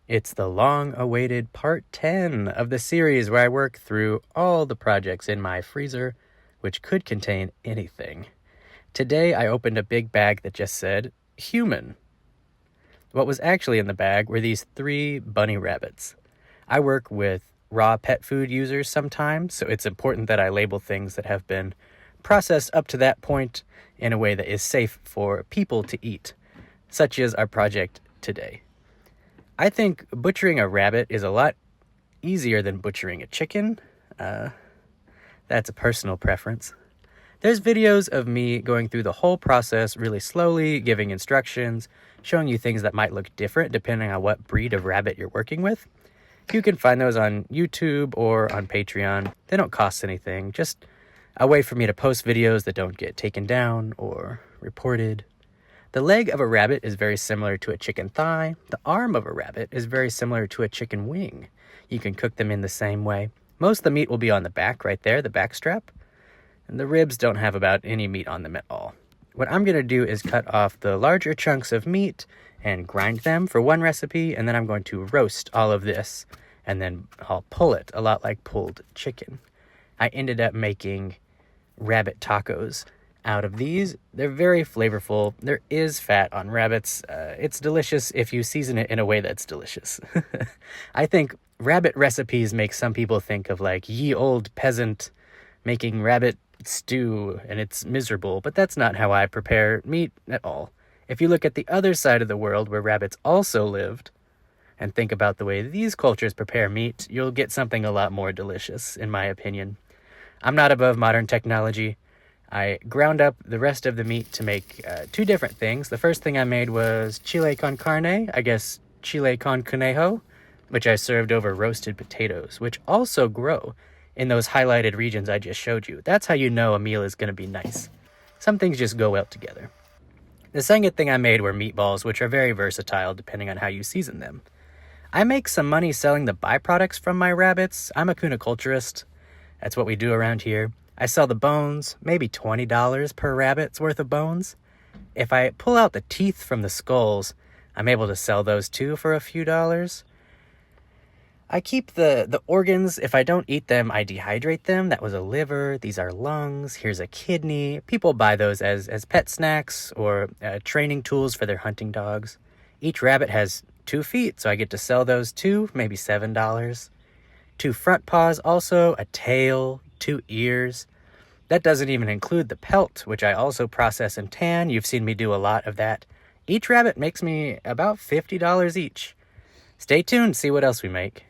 It's the long-awaited part 10 of the series where I work through all the projects in my freezer, which could contain anything. Today I opened a big bag that just said, human. What was actually in the bag were these 3 bunny rabbits. I work with raw pet food users sometimes, so it's important that I label things that have been processed up to that point in a way that is safe for people to eat, such as our project today. I think butchering a rabbit is a lot easier than butchering a chicken. That's a personal preference. There's videos of me going through the whole process really slowly, giving instructions, showing you things that might look different depending on what breed of rabbit you're working with. You can find those on YouTube or on Patreon. They don't cost anything, just a way for me to post videos that don't get taken down or reported. The leg of a rabbit is very similar to a chicken thigh. The arm of a rabbit is very similar to a chicken wing. You can cook them in the same way. Most of the meat will be on the back right there, the back strap. And the ribs don't have about any meat on them at all. What I'm going to do is cut off the larger chunks of meat and grind them for one recipe, and then I'm going to roast all of this, and then I'll pull it, a lot like pulled chicken. I ended up making rabbit tacos out of these. They're very flavorful. There is fat on rabbits. It's delicious if you season it in a way that's delicious. I think rabbit recipes make some people think of like ye old peasant making rabbit stew, and it's miserable, but that's not how I prepare meat at all. If you look at the other side of the world where rabbits also lived and think about the way these cultures prepare meat, you'll get something a lot more delicious, in my opinion. I'm not above modern technology. I ground up the rest of the meat to make 2 different things. The first thing I made was chile con carne, I guess chile con conejo, which I served over roasted potatoes, which also grow in those highlighted regions I just showed you. That's how you know a meal is going to be nice. Some things just go well together. The second thing I made were meatballs, which are very versatile depending on how you season them. I make some money selling the byproducts from my rabbits. I'm a cuniculturist. That's what we do around here. I sell the bones, maybe $20 per rabbit's worth of bones. If I pull out the teeth from the skulls, I'm able to sell those too for a few dollars. I keep the organs. If I don't eat them, I dehydrate them. That was a liver. These are lungs. Here's a kidney. People buy those as pet snacks or training tools for their hunting dogs. Each rabbit has 2 feet, so I get to sell those too, maybe $7. 2 front paws also, a tail, 2 ears. That doesn't even include the pelt, which I also process and tan. You've seen me do a lot of that. Each rabbit makes me about $50 each. Stay tuned, see what else we make.